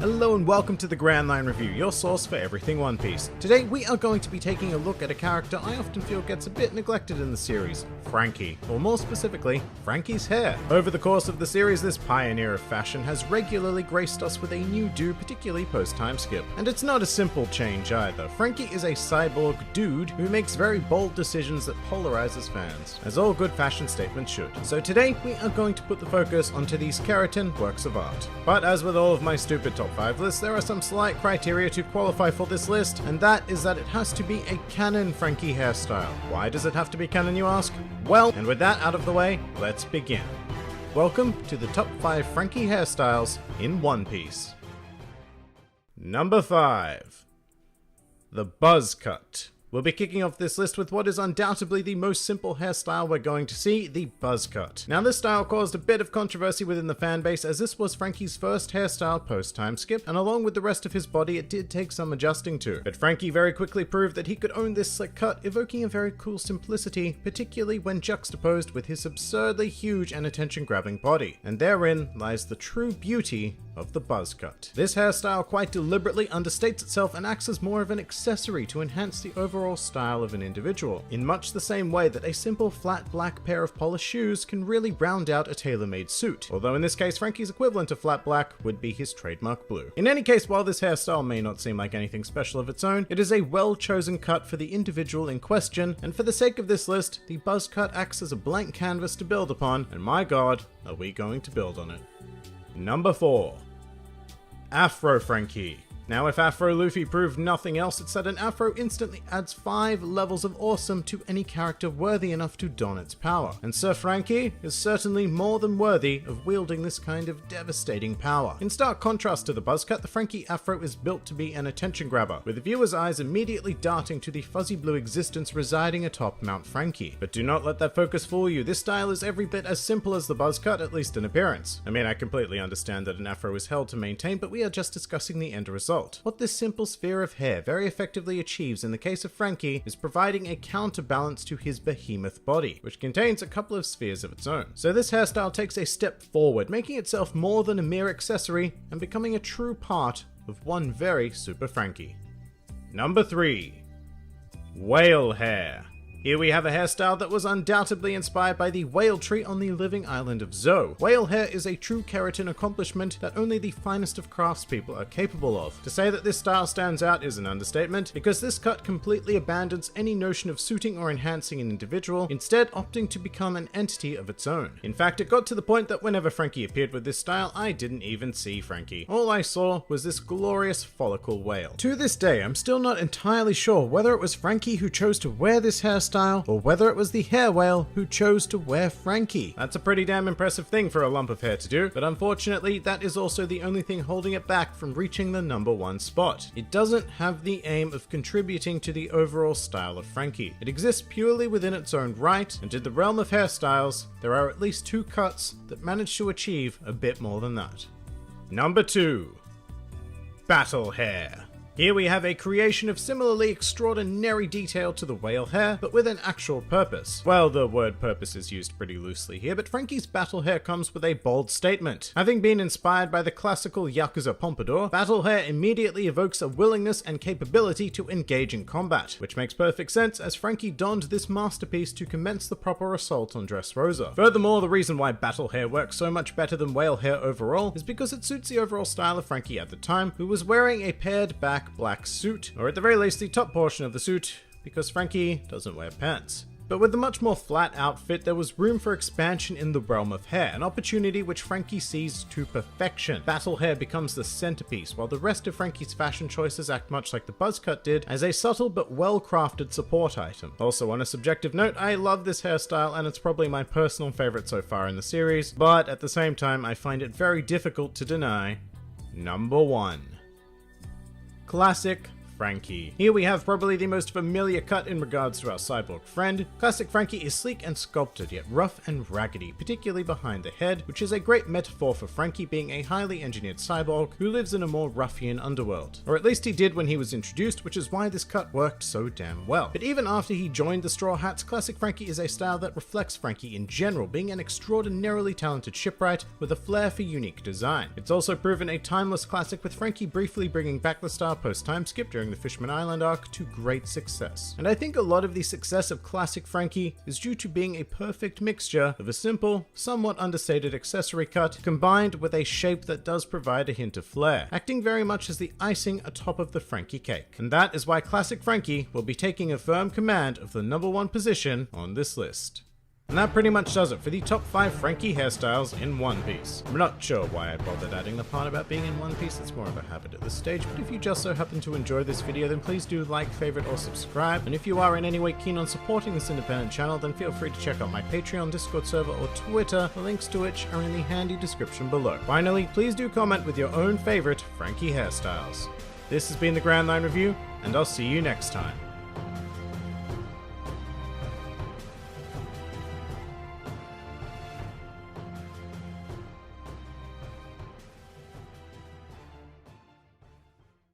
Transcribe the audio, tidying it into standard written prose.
Hello and welcome to the Grand Line Review, your source for everything One Piece. Today we are going to be taking a look at a character I often feel gets a bit neglected in the series, Franky, or more specifically, Franky's hair. Over the course of the series, this pioneer of fashion has regularly graced us with a new do, particularly post-time skip. And it's not a simple change either. Franky is a cyborg dude who makes very bold decisions that polarizes fans, as all good fashion statements should. So today we are going to put the focus onto these keratin works of art. But as with all of my stupid top 5 lists, there are some slight criteria to qualify for this list, and that is that it has to be a canon Franky hairstyle. Why does it have to be canon, you ask? Well, and with that out of the way, let's begin. Welcome to the top 5 Franky hairstyles in One Piece. Number 5. The Buzz Cut. We'll be kicking off this list with what is undoubtedly the most simple hairstyle we're going to see, the buzz cut. Now this style caused a bit of controversy within the fanbase, as this was Franky's first hairstyle post-time skip, and along with the rest of his body it did take some adjusting to. But Franky very quickly proved that he could own this slick cut, evoking a very cool simplicity, particularly when juxtaposed with his absurdly huge and attention-grabbing body. And therein lies the true beauty of the buzz cut. This hairstyle quite deliberately understates itself and acts as more of an accessory to enhance the overall style of an individual, in much the same way that a simple flat black pair of polished shoes can really round out a tailor-made suit, although in this case Franky's equivalent to flat black would be his trademark blue. In any case, while this hairstyle may not seem like anything special of its own, it is a well-chosen cut for the individual in question, and for the sake of this list, the buzz cut acts as a blank canvas to build upon, and my god, are we going to build on it. Number 4. Afro Franky. Now if Afro Luffy proved nothing else, it's that an afro instantly adds 5 levels of awesome to any character worthy enough to don its power. And Sir Franky is certainly more than worthy of wielding this kind of devastating power. In stark contrast to the buzz cut, the Franky afro is built to be an attention grabber, with the viewer's eyes immediately darting to the fuzzy blue existence residing atop Mount Franky. But do not let that focus fool you, this style is every bit as simple as the buzz cut, at least in appearance. I mean, I completely understand that an afro is held to maintain, but we are just discussing the end result. What this simple sphere of hair very effectively achieves in the case of Franky is providing a counterbalance to his behemoth body, which contains a couple of spheres of its own. So this hairstyle takes a step forward, making itself more than a mere accessory and becoming a true part of one very super Franky. Number 3. Whale hair. Here we have a hairstyle that was undoubtedly inspired by the whale tree on the living island of Zou. Whale hair is a true keratin accomplishment that only the finest of craftspeople are capable of. To say that this style stands out is an understatement, because this cut completely abandons any notion of suiting or enhancing an individual, instead opting to become an entity of its own. In fact, it got to the point that whenever Franky appeared with this style, I didn't even see Franky. All I saw was this glorious follicle whale. To this day, I'm still not entirely sure whether it was Franky who chose to wear this hairstyle, or whether it was the hair whale who chose to wear Franky. That's a pretty damn impressive thing for a lump of hair to do, but unfortunately that is also the only thing holding it back from reaching the number 1 spot. It doesn't have the aim of contributing to the overall style of Franky. It exists purely within its own right, and in the realm of hairstyles, there are at least 2 cuts that manage to achieve a bit more than that. Number 2. Battle hair. Here we have a creation of similarly extraordinary detail to the whale hair, but with an actual purpose. Well, the word purpose is used pretty loosely here, but Franky's battle hair comes with a bold statement. Having been inspired by the classical Yakuza pompadour, battle hair immediately evokes a willingness and capability to engage in combat, which makes perfect sense as Franky donned this masterpiece to commence the proper assault on Dressrosa. Furthermore, the reason why battle hair works so much better than whale hair overall is because it suits the overall style of Franky at the time, who was wearing a pared back black suit, or at the very least the top portion of the suit, because Franky doesn't wear pants. But with the much more flat outfit, there was room for expansion in the realm of hair, an opportunity which Franky sees to perfection. Battle hair becomes the centerpiece, while the rest of Franky's fashion choices act much like the buzz cut did, as a subtle but well-crafted support item. Also, on a subjective note, I love this hairstyle and it's probably my personal favorite so far in the series, but at the same time I find it very difficult to deny. Number 1. Classic Franky. Here we have probably the most familiar cut in regards to our cyborg friend. Classic Franky is sleek and sculpted, yet rough and raggedy, particularly behind the head, which is a great metaphor for Franky being a highly engineered cyborg who lives in a more ruffian underworld. Or at least he did when he was introduced, which is why this cut worked so damn well. But even after he joined the Straw Hats, Classic Franky is a style that reflects Franky in general, being an extraordinarily talented shipwright with a flair for unique design. It's also proven a timeless classic, with Franky briefly bringing back the style post-time skip during the Fishman Island arc to great success. And I think a lot of the success of Classic Franky is due to being a perfect mixture of a simple, somewhat understated accessory cut combined with a shape that does provide a hint of flair, acting very much as the icing atop of the Franky cake. And that is why Classic Franky will be taking a firm command of the #1 position on this list. And that pretty much does it for the top 5 Franky hairstyles in One Piece. I'm not sure why I bothered adding the part about being in One Piece, it's more of a habit at this stage, but if you just so happen to enjoy this video, then please do like, favorite, or subscribe. And if you are in any way keen on supporting this independent channel, then feel free to check out my Patreon, Discord server, or Twitter, the links to which are in the handy description below. Finally, please do comment with your own favorite Franky hairstyles. This has been the Grand Line Review, and I'll see you next time.